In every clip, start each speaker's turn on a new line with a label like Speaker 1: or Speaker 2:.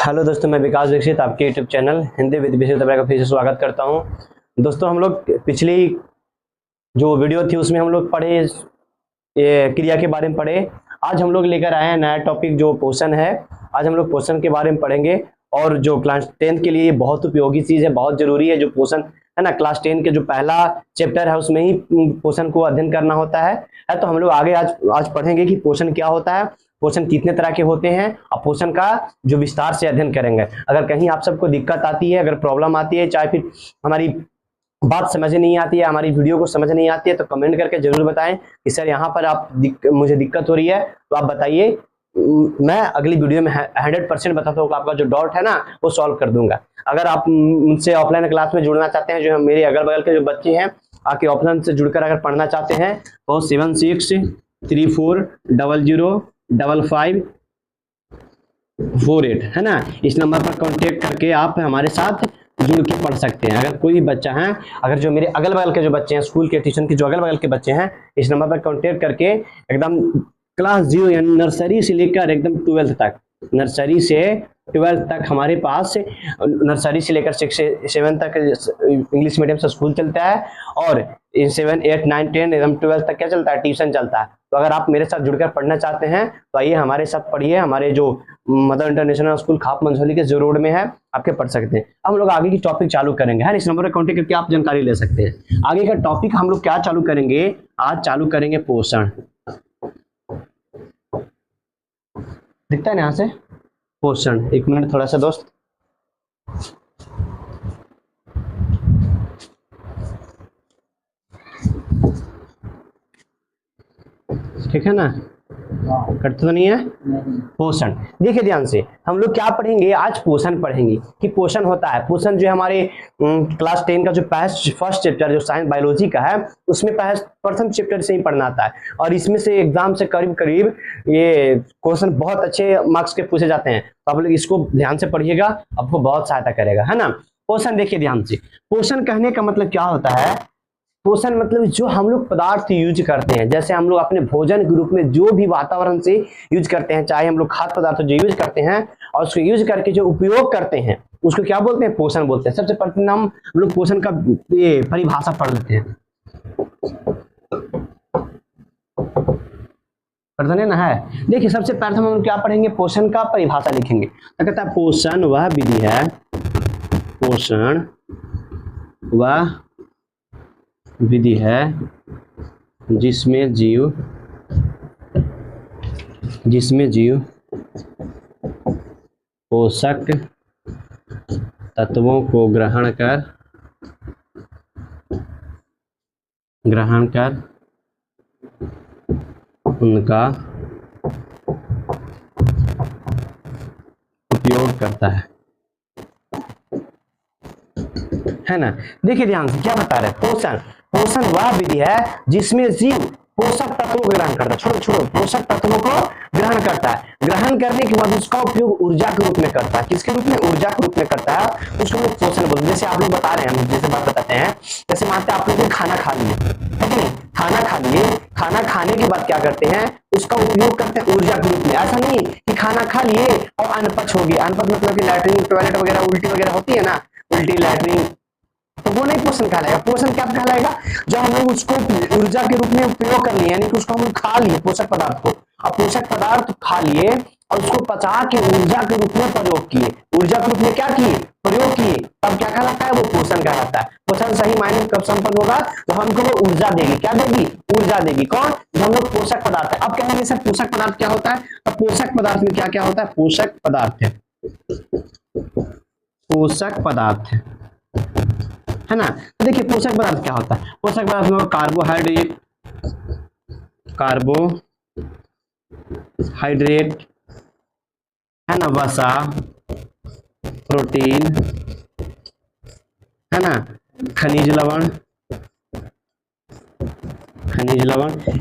Speaker 1: Hello दोस्तों, मैं विकास दीक्षित आपके यूट्यूब चैनल हिंदी विद विशेष का फिर से स्वागत करता हूं। दोस्तों, हम लोग पिछली जो वीडियो थी उसमें हम लोग पढ़े ये क्रिया के बारे में पढ़े। आज हम लोग लेकर आए हैं नया टॉपिक जो पोषण है। आज हम लोग पोषण के बारे में पढ़ेंगे और जो क्लास 10 के लिए ये बहुत उपयोगी चीज़ है, बहुत जरूरी है। जो पोषण है ना, क्लास 10 के जो पहला चैप्टर है उसमें ही पोषण को अध्ययन करना होता है। तो हम लोग आगे आज पढ़ेंगे कि पोषण क्या होता है, पोषण कितने तरह के होते हैं और पोषण का जो विस्तार से अध्ययन करेंगे। अगर कहीं आप सबको दिक्कत आती है, अगर प्रॉब्लम आती है, चाहे फिर हमारी बात समझ नहीं आती है, हमारी वीडियो को समझ नहीं आती है, तो कमेंट करके जरूर बताएं कि सर यहाँ पर मुझे दिक्कत हो रही है, तो आप बताइए। मैं अगली वीडियो में 100% बताता हूँ, आपका जो डाउट है ना वो सॉल्व कर दूंगा। अगर आप मुझसे ऑफलाइन क्लास में जुड़ना चाहते हैं, जो मेरे अगल बगल के जो बच्चे हैं आके ऑफलाइन से जुड़कर अगर पढ़ना चाहते हैं तो 7634005548 है ना, इस नंबर पर कांटेक्ट करके आप हमारे साथ जुड़ के पढ़ सकते हैं। अगर कोई भी बच्चा है, अगर जो मेरे अगल बगल के जो बच्चे हैं, स्कूल के ट्यूशन के जो अगल बगल के बच्चे हैं, इस नंबर पर कांटेक्ट करके एकदम क्लास 0 यानी नर्सरी से लेकर एकदम 12th तक, नर्सरी से 12th तक हमारे पास, नर्सरी से लेकर 6 से 7 तक इंग्लिश मीडियम से स्कूल चलता है और 7, 8, 9, 10 एकदम 12 तक क्या चलता है, ट्यूशन चलता है। तो अगर आप मेरे साथ जुड़कर पढ़ना चाहते हैं तो आइए हमारे साथ पढ़िए। हमारे जो मदर इंटरनेशनल स्कूल खाप मंझौली के जो रोड में है, आपके पढ़ सकते हैं। हम लोग आगे की टॉपिक चालू करेंगे, है इस नंबर पर कॉन्टेक्ट करके आप जानकारी ले सकते हैं। आगे का टॉपिक हम लोग क्या चालू करेंगे, आज चालू करेंगे पोषण। दिखता है ना यहाँ से, पोषण। एक मिनट थोड़ा सा दोस्त, ठीक है ना, कट तो नहीं है। पोषण देखिए ध्यान से, हम लोग क्या पढ़ेंगे आज, पोषण पढ़ेंगे कि पोषण होता है। पोषण जो हमारे क्लास 10 का जो फर्स्ट चैप्टर जो साइंस बायोलॉजी का है, उसमें प्रथम चैप्टर से ही पढ़ना आता है। और इसमें से एग्जाम से करीब करीब ये क्वेश्चन बहुत अच्छे मार्क्स के पूछे जाते हैं, तो आप लोग इसको ध्यान से पढ़िएगा, आपको बहुत सहायता करेगा, है ना। पोषण देखिए ध्यान से, पोषण कहने का मतलब क्या होता है। पोषण मतलब जो हम लोग पदार्थ यूज करते हैं, जैसे हम लोग अपने भोजन के रूप में जो भी वातावरण से यूज करते हैं, चाहे हम लोग खाद्य पदार्थ जो यूज करते हैं और उसको यूज करके जो उपयोग करते हैं, उसको क्या बोलते हैं, पोषण बोलते हैं। सबसे प्रथम हम लोग पोषण का ये परिभाषा पढ़ लेते हैं, पढ़ते ना है। देखिए सबसे प्रथम हम क्या पढ़ेंगे, पोषण का परिभाषा लिखेंगे। तो कहता है पोषण वह विधि है, पोषण वह विधि है जिसमें जीव पोषक तत्वों को ग्रहण कर उनका उपयोग करता है ना। देखिए ध्यान से क्या बता रहे हैं, पोषण वह विधि है जिसमें जीव पोषक तत्वों को ग्रहण करता है, छोड़ो पोषक तत्वों को ग्रहण करता है। ग्रहण करने के बाद उसका उपयोग ऊर्जा के रूप में करता है। किसके रूप में, ऊर्जा के रूप में करता है, उसको लोग पोषण बोलते हैं। जैसे आप लोग बता रहे हैं, हम जैसे बात बताते हैं, जैसे मानते हैं आप लोग ने खाना खा लिया, है कि नहीं, खाना खा लिए, खाना खाने के बाद क्या करते हैं, उसका उपयोग करते हैं ऊर्जा के रूप में। ऐसा नहीं कि खाना खा लिए और अनपच हो गए, अनपच मतलब कि लैट्रिन टॉयलेट वगैरह उल्टी वगैरह होती है ना, उल्टी लैट्रिन, तो वो नहीं पोषण कहलाएगा। पोषण क्या कहलाएगा, जब हम लोग उसको ऊर्जा के रूप में उपयोग कर लिए, यानी कि उसको हम लोग खा लिए पोषक पदार्थ को, और पोषक पदार्थ खा लिए और उसको पचा के ऊर्जा के रूप में प्रयोग किए, ऊर्जा के रूप में क्या किए, प्रयोग किए, तब क्या कहलाता है, वो पोषण कहलाता है। पोषण सही मायने में कब संपन्न होगा, तो हमको वो ऊर्जा देगी। क्या देगी, ऊर्जा देगी। कौन, जो हम लोग पोषक पदार्थ है। अब कहेंगे सर पोषक पदार्थ क्या होता है, तो पोषक पदार्थ में क्या क्या होता है, पोषक पदार्थ है ना। तो देखिए पोषक पदार्थ क्या होता है, पोषक पदार्थ में कार्बोहाइड्रेट है ना, वसा, प्रोटीन है ना, खनिज लवण,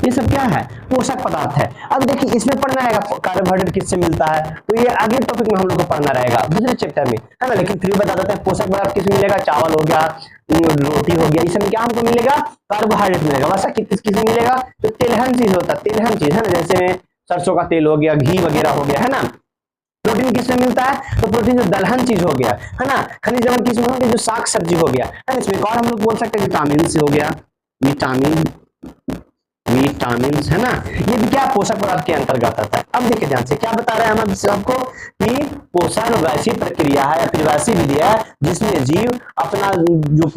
Speaker 1: ये सब क्या है, पोषक पदार्थ है। अब देखिए इसमें पढ़ना रहेगा कार्बोहाइड्रेट किससे मिलता है, तो ये आगे टॉपिक में हम लोग को पढ़ना रहेगा दूसरे चैप्टर में, है ना। लेकिन फिर बता देते हैं पोषक पदार्थ किसमें मिलेगा, चावल हो गया, रोटी हो गया, इसमें क्या हमको मिलेगा, कार्बोहाइड्रेट मिलेगा। वैसा किसमें मिलेगा, जो तेलहन चीज होता है, तेलहन चीज है ना, जैसे सरसों का तेल हो गया, घी वगैरह हो गया, है ना, प्रोटीन किसमें मिलता है? तो प्रोटीन जो दलहन चीज हो गया है ना, खनिज लवण किसमें हो गया? जो साग सब्जी हो गया है ना। इसमें एक और हम लोग बोल सकते हैं विटामिन से हो गया, विटामिन, विटामिन है ना, ये भी क्या पोषक पदार्थ के अंतर्गत आता है। अब देखिए ध्यान से क्या बता रहे हैं हम आपको कि पोषण वैसी प्रक्रिया है या फिर वैसी विधि है जिसमें जीव अपना जो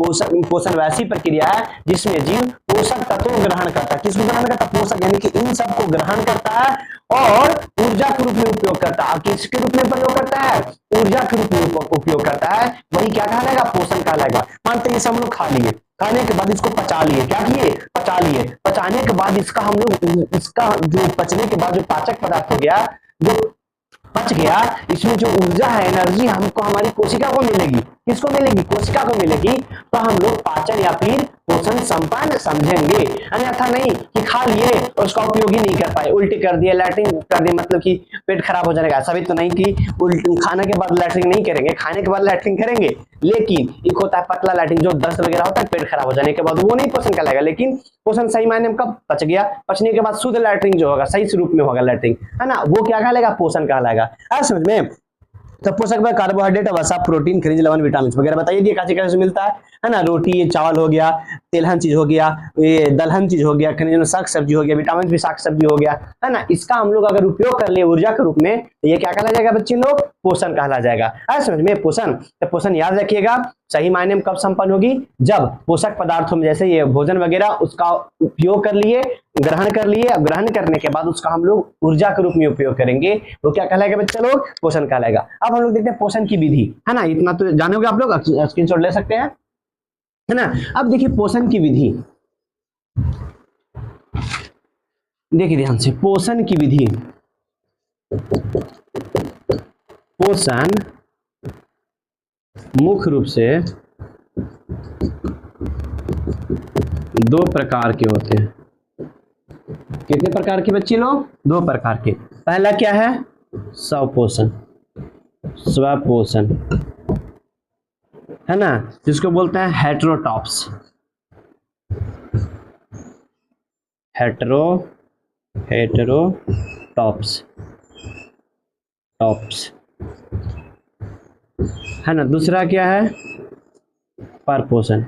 Speaker 1: पोषण वैसी प्रक्रिया है जिसमें जीव पोषक तत्वों को ग्रहण करता है। किसको ग्रहण करता है? पोषक, यानी कि इन सबको ग्रहण करता है और ऊर्जा के रूप में उपयोग करता है। किसके रूप में प्रयोग करता है? ऊर्जा के रूप में उपयोग करता है। वही क्या कहलाएगा? पोषण कहलाएगा। मानते हैं हम लोग खा लिए, खाने के बाद इसको पचा लिए, क्या किए? पचा लिए। पचाने के बाद इसका हम लोग, इसका जो पचने के बाद जो पाचक पदार्थ हो गया, जो पच गया, इसमें जो ऊर्जा है, एनर्जी हमको हमारी कोशिका को मिलेगी। किसको मिलेगी? कोशिका को मिलेगी। तो हम लोग पाचन या फिर पोषण संपन्न समझेंगे। अन्यथा नहीं कि खा लिए और उसका उपयोग ही नहीं कर पाए, उल्टी कर दिए, लैट्रिन कर दिए, मतलब कि पेट खराब हो जाएगा। ऐसा भी तो नहीं कि खाने के बाद लैट्रिन नहीं करेंगे, खाने के बाद लैट्रिन करेंगे, लेकिन एक होता है पतला लैट्रिन जो दस्त वगैरह होता है पेट खराब हो जाने के बाद, वो नहीं पोषण कहलाएगा। लेकिन पोषण सही मायने में कब पच गया? पचने के बाद शुद्ध लैट्रिन जो होगा, सही रूप में होगा लैट्रिन, है ना, वो क्या कहलाएगा? पोषण कहलाएगा। समझ में? तो पोषक में कार्बोहाइड्रेट, वसा, प्रोटीन, खनिज लवण, विटामिन वगैरह बताइए दिए कैसे से मिलता है ना। रोटी, ये चावल हो गया, तेलहन चीज हो गया, ये दलहन चीज हो गया, खनिज में साग सब्जी हो गया, विटामिन भी साग सब्जी हो गया, है ना। इसका हम लोग अगर उपयोग कर ले ऊर्जा के रूप में तो ये क्या कहला जाएगा बच्चे लोग? पोषण कहला जाएगा। समझ में? पोषण, तो पोषण याद रखिएगा सही मायने में कब संपन्न होगी? जब पोषक पदार्थों में जैसे ये भोजन वगैरह उसका उपयोग कर लिए, ग्रहण कर लिए, अब ग्रहण करने के बाद उसका हम लोग ऊर्जा के रूप में उपयोग करेंगे, वो क्या कहलाएगा बच्चे लोग? पोषण कहलाएगा। अब हम लोग देखते हैं पोषण की विधि, है ना। इतना तो जाने होगा आप लोग, स्क्रीनशॉट ले सकते हैं, है ना। अब देखिए पोषण की विधि, देखिए ध्यान से, पोषण की विधि। पोषण मुख्य रूप से दो प्रकार के होते हैं। कितने प्रकार के बच्चे लोग? दो प्रकार के। पहला क्या है? स्वपोषण, स्वपोषण, है ना, जिसको बोलते हैं हेटेरोटॉप्स, हेटेरोटॉप्स, टॉप्स, है ना। दूसरा क्या है? परपोषण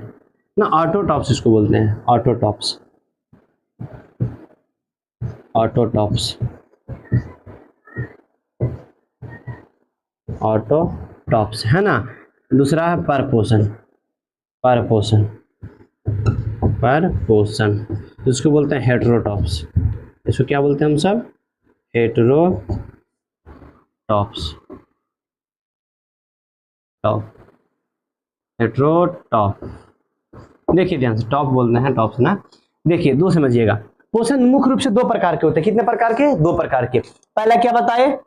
Speaker 1: ना, ऑटोटॉप्स इसको बोलते हैं, ऑटोटॉप्स, ऑटोटॉप्स, ऑटोटॉप्स, है ना। दूसरा है परपोषण, परपोषण, परपोषण, इसको बोलते हैं हेटेरोटॉप्स। इसको क्या बोलते हैं हम सब? हेटेरोटॉप्स, टॉप, हेटेरोटॉप। देखिए ध्यान से, टॉप बोलते हैं, टॉप्स ना। देखिए दो समझिएगा, पोषण मुख्य रूप से दो प्रकार के होते हैं। कितने प्रकार के? दो प्रकार के। पहला क्या बताए?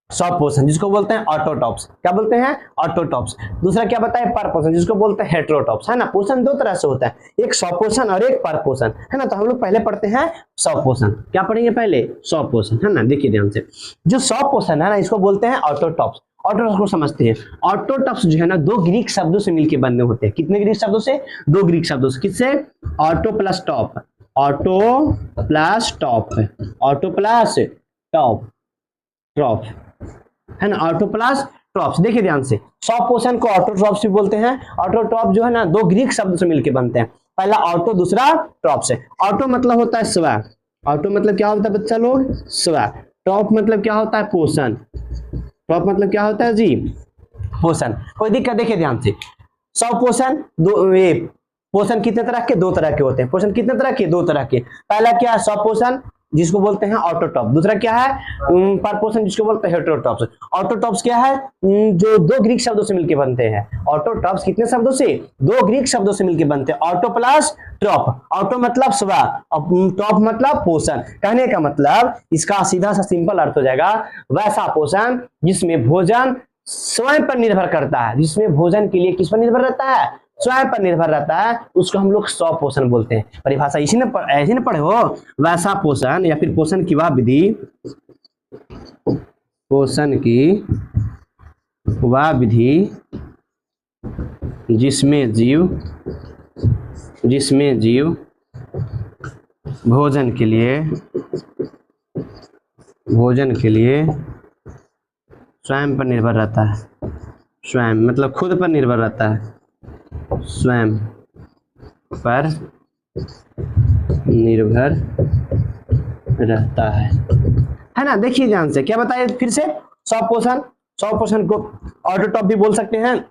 Speaker 1: स्वपोषण, जिसको बोलते हैं ऑटोटॉप्स, क्या बोलते हैं? ऑटोटॉप्स। दूसरा क्या बताए? परपोषण, जिसको बोलते हैं हेटेरोटॉप्स, है ना। पोषण दो तरह से होता है, एक स्वपोषण और एक परपोषण, है ना। तो हम लोग पहले पढ़ते हैं स्वपोषण। क्या पढ़ेंगे पहले? स्वपोषण, है ना। देखिए ध्यान से, जो स्वपोषण है ना, इसको बोलते हैं ऑटोटॉप्स। ऑटोटॉप्स को समझते हैं। ऑटोटॉप्स जो है ना, दो ग्रीक शब्दों से मिलकर बने होते हैं। कितने ग्रीक शब्दों से? दो ग्रीक शब्दों से। किससे? Auto plus top, auto plus top, auto plus top, trop, है ना, ऑटो प्लस ट्रॉप्स। देखिए ध्यान से, स्वपोषण को ऑटोट्रॉप्स भी बोलते हैं। ऑटोट्रॉप जो है ना, दो ग्रीक शब्द से मिलकर बनते हैं। पहला ऑटो, दूसरा ट्रॉप्स है। ऑटो मतलब होता है स्व, ऑटो मतलब क्या होता है बच्चा लोग? स्व। ट्रॉप मतलब क्या होता है? पोषण। ट्रॉप मतलब क्या होता है जी? पोषण। कोई दिक्कत? देखिए ध्यान से, स्वपोषण दो, पोषण कितने तरह के? दो तरह के होते हैं। पोषण कितने तरह के? दो तरह के। पहला क्या है? स्वपोषण, जिसको बोलते हैं ऑटोटॉप। दूसरा क्या है? परपोषण, जिसको बोलते हैं हेटेरोटॉप्स। ऑटोटॉप्स क्या है? जो दो ग्रीक शब्दों से मिलकर बनते हैं। ऑटोटॉप्स कितने शब्दों से? दो ग्रीक शब्दों से मिलकर बनते हैं। Auto plus ट्रॉप। ऑटो मतलब स्व और टॉप मतलब पोषण। कहने का मतलब इसका सीधा सा सिंपल अर्थ हो जाएगा, वैसा पोषण जिसमें भोजन स्वयं पर निर्भर करता है, जिसमें भोजन के लिए किस पर निर्भर रहता है? स्वयं पर निर्भर रहता है, उसको हम लोग स्वपोषण बोलते हैं। परिभाषा इसी ने ऐसे न पढ़े हो, वैसा पोषण या फिर पोषण की वह विधि, पोषण की वह विधि जिसमें जीव भोजन के लिए स्वयं पर निर्भर रहता है, स्वयं मतलब खुद पर निर्भर रहता है, स्वयं पर निर्भर रहता है ना। देखिए ध्यान से, क्या बताया फिर से, स्वपोषण, स्वपोषण को ऑटोटॉप भी बोल सकते हैं।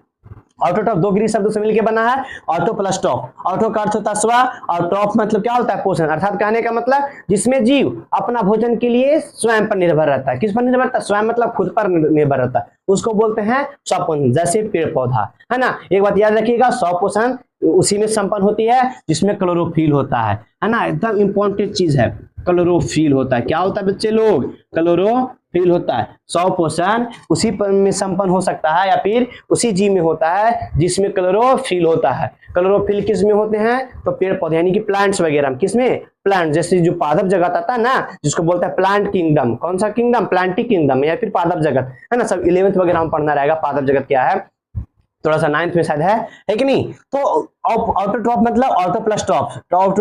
Speaker 1: ऑटोटॉप दो ग्रीक शब्दों से मिलकर बना है, ऑटो प्लस टॉप। ऑटो का अर्थ होता है स्व, और टॉप मतलब क्या होता है, पोषण। अर्थात कहने का मतलब जिसमें जीव अपना भोजन के लिए स्वयं पर निर्भर रहता है। किस पर निर्भर रहता है, स्वयं मतलब खुद पर निर्भर रहता है, उसको बोलते हैं स्वपोषण। जैसे पेड़ पौधा, है ना। एक बात याद रखिएगा, स्वपोषण उसी में संपन्न होती है जिसमें क्लोरोफिल होता है ना। एकदम इंपॉर्टेंट चीज है, क्लोरोफिल होता है। क्या होता है बच्चे लोग, क्लोरोफिल होता है। स्वपोषण उसी में संपन्न हो सकता है या फिर उसी जीव में होता है जिसमें क्लोरोफिल होता है। क्लोरोफिल किस में होते हैं, तो पेड़ पौधे यानी कि प्लांट्स वगैरह में। किसमें, प्लांट। जैसे जो पादप जगत आता है ना, जिसको बोलते हैं प्लांट किंगडम। कौन सा किंगडम, प्लांटिक किंगडम या फिर पादप जगत, है ना। सब 11th वगैरह में पढ़ना रहेगा पादप जगत क्या है, थोड़ा सा 9th में शायद है कि नहीं। तो ऑटोट्रॉप मतलब ऑटो प्लस टॉप,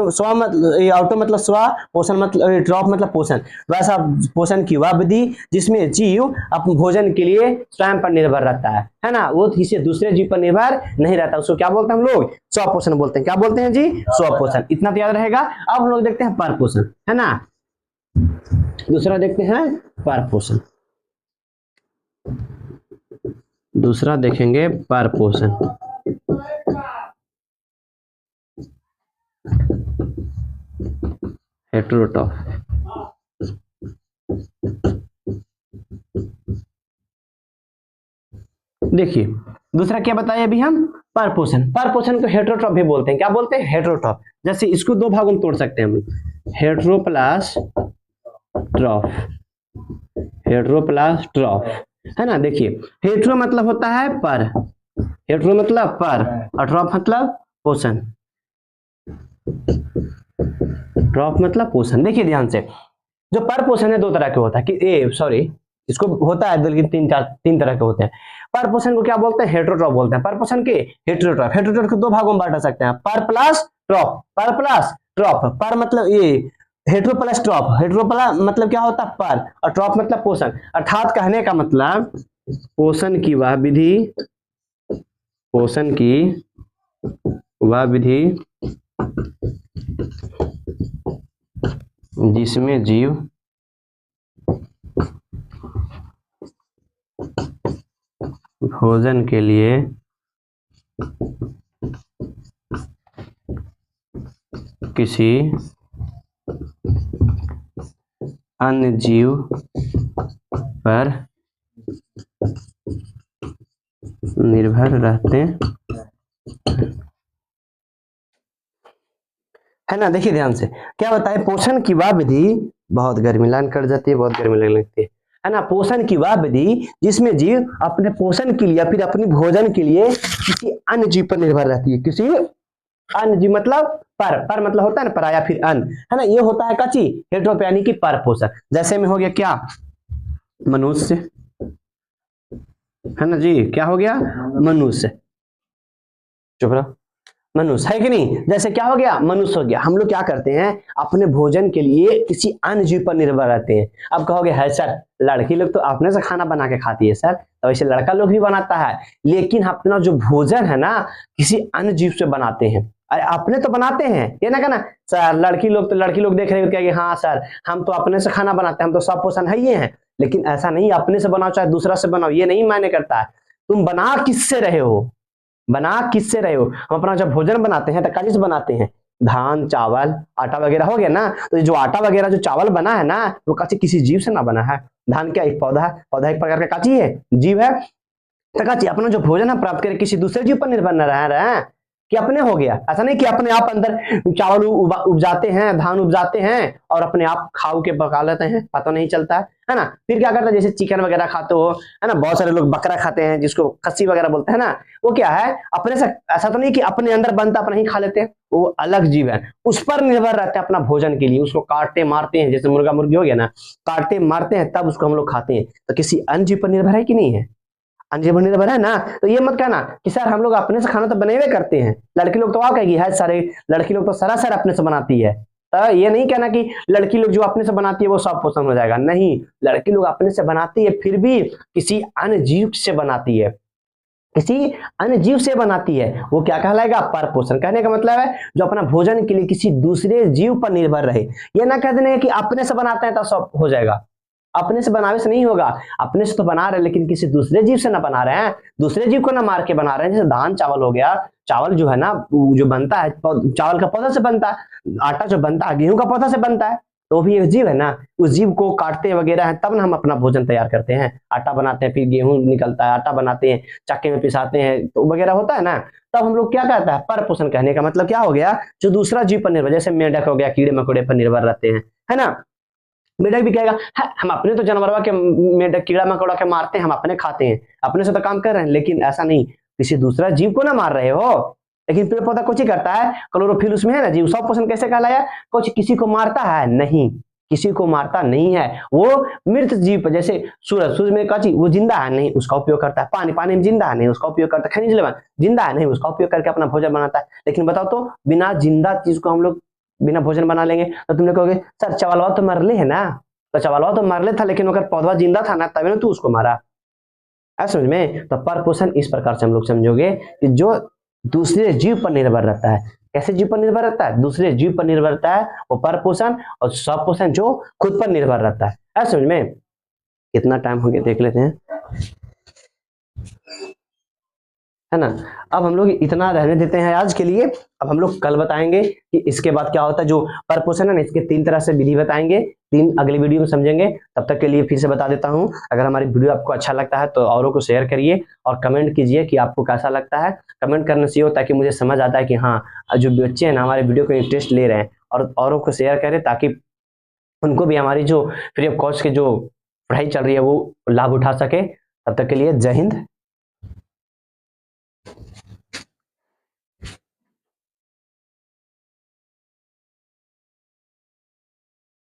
Speaker 1: स्व मतलब ऑटो मतलब स्व, पोषण मतलब ट्रॉप मतलब पोषण। वैसा पोषण की वह विधि जिसमें जीव अपने भोजन के लिए स्वयं पर निर्भर रहता है ना। वो किसी दूसरे जीव पर निर्भर नहीं रहता, उसको क्या बोलते हैं हम लोग, स्वपोषण बोलते हैं। क्या बोलते हैं जी, स्वपोषण। इतना तो याद रहेगा। अब हम लोग देखते हैं परपोषण, है ना। दूसरा देखते हैं परपोषण, दूसरा देखेंगे परपोषण। हेटेरोट्रॉफ, देखिए दूसरा क्या बताया अभी हम, परपोषण। परपोषण को हेटेरोट्रॉफ भी बोलते हैं। क्या बोलते हैं, हेटेरोट्रॉफ। जैसे इसको दो भागों में तोड़ सकते हैं हम, हेटेरो प्लस ट्रॉफ, हेटेरो प्लस ट्रॉफ, है ना। देखिए हेटेरो मतलब होता है पर, हेटेरो मतलब पर, और ट्रॉफ मतलब पोषण। ट्रॉफ मतलब पोषण। देखिए ध्यान से, जो पर पोषण है दो तरह के होता है कि इसको होता है लेकिन तीन तरह के होते हैं। पर पोषण को क्या बोलते हैं, हेटेरोट्रॉफ बोलते हैं। पर पोषण के हेटेरोट्रॉफ, हेटेरोट्रॉफ को दो भागों में बांट सकते हैं, पर प्लस ट्रॉफ, पर प्लस ट्रॉफ। पर मतलब ये हेटेरो प्लस ट्रॉफ, हेटेरो प्लस मतलब क्या होता है पर, और ट्रॉफ मतलब पोषण। अर्थात कहने का मतलब पोषण की वह विधि, पोषण की वह विधि जिसमें जीव भोजन के लिए किसी अन्य जीव पर निर्भर रहते हैं, है ना। देखिए ध्यान से, क्या बताए, पोषण की वह विधि, बहुत गर्मी लान कर जाती है, बहुत गर्मी लगने लगती है ना। पोषण की वह विधि जिसमें जीव अपने पोषण के लिए या फिर अपनी भोजन के लिए किसी अन्य जीव पर निर्भर रहती है। किसी अन्य जीव मतलब पर मतलब होता है ना पराया, फिर अन्य, है ना। ये होता है कची, हेटेरोट्रॉफ यानी कि पर पोषण। जैसे में हो गया क्या, मनुष्य, है ना जी। क्या हो गया, मनुष्य, चुप रहो, मनुष्य, है कि नहीं। जैसे क्या हो गया, मनुष्य हो गया। हम लोग क्या करते हैं, अपने भोजन के लिए किसी अन्य जीव पर निर्भर रहते हैं। अब कहोगे है सर, लड़की लोग तो अपने से खाना बना के खाती है सर, तो वैसे लड़का लोग भी बनाता है, लेकिन अपना जो भोजन है ना किसी अन्य जीव से बनाते हैं। अरे अपने तो बनाते हैं, ये ना कहना सर लड़की लोग देख रहे हो क्या, हाँ सर हम तो अपने से खाना बनाते हैं, हम तो सब पोषण है ये हैं। लेकिन ऐसा नहीं, अपने से बनाओ चाहे दूसरा से बनाओ, ये नहीं मायने करता है। तुम बना किससे रहे हो, बना किससे रहे हो। हम अपना जब भोजन बनाते हैं तो काजी से बनाते हैं, धान चावल आटा वगैरह हो गया ना, तो जो आटा वगैरह जो चावल बना है ना, वो काची किसी जीव से ना बना है। धान क्या एक पौधा है, पौधा एक प्रकार का काची है, जीव है। तो काची अपना जो भोजन है प्राप्त करके किसी दूसरे जीव पर निर्भर न रह रहे हैं कि अपने हो गया। ऐसा नहीं कि अपने आप अंदर चावल उपजाते हैं, धान उपजाते हैं और अपने आप खाओ के पका लेते हैं, पता नहीं चलता है ना। फिर क्या करता है, जैसे चिकन वगैरह खाते हो, है ना, बहुत सारे लोग बकरा खाते हैं जिसको खस्सी वगैरह बोलते हैं ना, वो क्या है अपने से, ऐसा तो नहीं कि अपने अंदर बनता अपना ही खा लेते हैं, वो अलग जीव है, उस पर निर्भर रहते हैं अपना भोजन के लिए। उसको काटते मारते हैं, जैसे मुर्गा मुर्गी हो गया ना, काटते मारते हैं तब उसको हम लोग खाते हैं। तो किसी अन्य जीव पर निर्भर है कि नहीं है, अन्य जीव पर निर्भर है ना। तो ये मत कहना कि सर हम लोग अपने से खाना तो बने हुए करते हैं। लड़की लोग तो क्या कहेगी, है सारे लड़की लोग तो सरासर अपने से बनाती है तो ये नहीं कहना कि लड़की लोग जो अपने से बनाती है वो सब पोषण हो जाएगा, नहीं, लड़की लोग अपने से बनाती है फिर भी किसी अन्य जीव से बनाती है, किसी अन्य जीव से बनाती है, वो क्या कहलाएगा, पर पोषण। कहने का मतलब है जो अपना भोजन के लिए किसी दूसरे जीव पर निर्भर रहे। ये ना कह देना कि अपने से बनाते हैं तो सब हो जाएगा, अपने से बनावे से नहीं होगा, अपने से तो बना रहे हैं लेकिन किसी दूसरे जीव से ना बना रहे हैं, दूसरे जीव को ना मार के बना रहे हैं। जैसे धान चावल हो गया, चावल जो है ना जो बनता है चावल का पौधा से बनता है, आटा जो बनता है गेहूं का पौधा से बनता है, तो भी एक जीव है ना, उस जीव को काटते वगैरह है तब ना हम अपना भोजन तैयार करते हैं, आटा बनाते हैं, फिर गेहूं निकलता है, आटा बनाते हैं, चक्के में पिसाते हैं तो वगैरह होता है ना, तब हम लोग क्या कहता है, पर पोषण। कहने का मतलब क्या हो गया, जो दूसरा जीव पर निर्भर, जैसे मेंढक हो गया कीड़े मकोड़े पर निर्भर रहते हैं, है ना। मेंढक भी कहेगा हम अपने तो जानवरवा के मेंढक कीड़ा मकोड़ा के मारते हैं, हम अपने खाते हैं, अपने से तो काम कर रहे हैं, लेकिन ऐसा नहीं, किसी दूसरा जीव को ना मार रहे हो। लेकिन पेड़ पौधा कुछ ही करता है, क्लोरोफिल उसमें है ना, जीव सब पोषण कैसे कहलाया, कुछ किसी को मारता है नहीं, किसी को मारता नहीं है, वो मृत जीव, जैसे सूरज, सूरज में काची वो जिंदा है नहीं, उसका उपयोग करता है, पानी, पानी में जिंदा है नहीं, उसका उपयोग करता है, खनिज लवण जिंदा है नहीं, उसका उपयोग करके अपना भोजन बनाता है। लेकिन बताओ तो बिना जिंदा चीज को हम लोग बिना भोजन बना लेंगे, तो तुम लोग कहोगे सर चावलवा तो मरले है ना, तो चावलवा तो मरले था लेकिन अगर पौधा जिंदा था ना तभी ना तू उसको मारा, है समझ में। तो पर पोषण इस प्रकार से हम लोग समझोगे कि जो दूसरे जीव पर निर्भर रहता है, कैसे जीव पर निर्भर रहता है, दूसरे जीव पर निर्भर रहता है वो पर पोषण, और सब पोषण जो खुद पर निर्भर रहता है समझ में। कितना टाइम हो गया देख लेते हैं, है ना। अब हम लोग इतना रहने देते हैं आज के लिए, अब हम लोग कल बताएंगे कि इसके बाद क्या होता है, जो पर पोषण है ना इसके 3 तरह से विधि बताएंगे, 3 अगली वीडियो में समझेंगे। तब तक के लिए फिर से बता देता हूं, अगर हमारी वीडियो आपको अच्छा लगता है तो औरों को शेयर करिए और कमेंट कीजिए कि आपको कैसा लगता है। कमेंट करने से ये होता है कि मुझे समझ आता है कि हाँ जो बच्चे हैं ना हमारे वीडियो को इंटरेस्ट ले रहे हैं, और औरों को शेयर करें ताकि उनको भी हमारी जो फ्री ऑफ कॉस्ट की जो पढ़ाई चल रही है वो लाभ उठा सके। तब तक के लिए जय हिंद।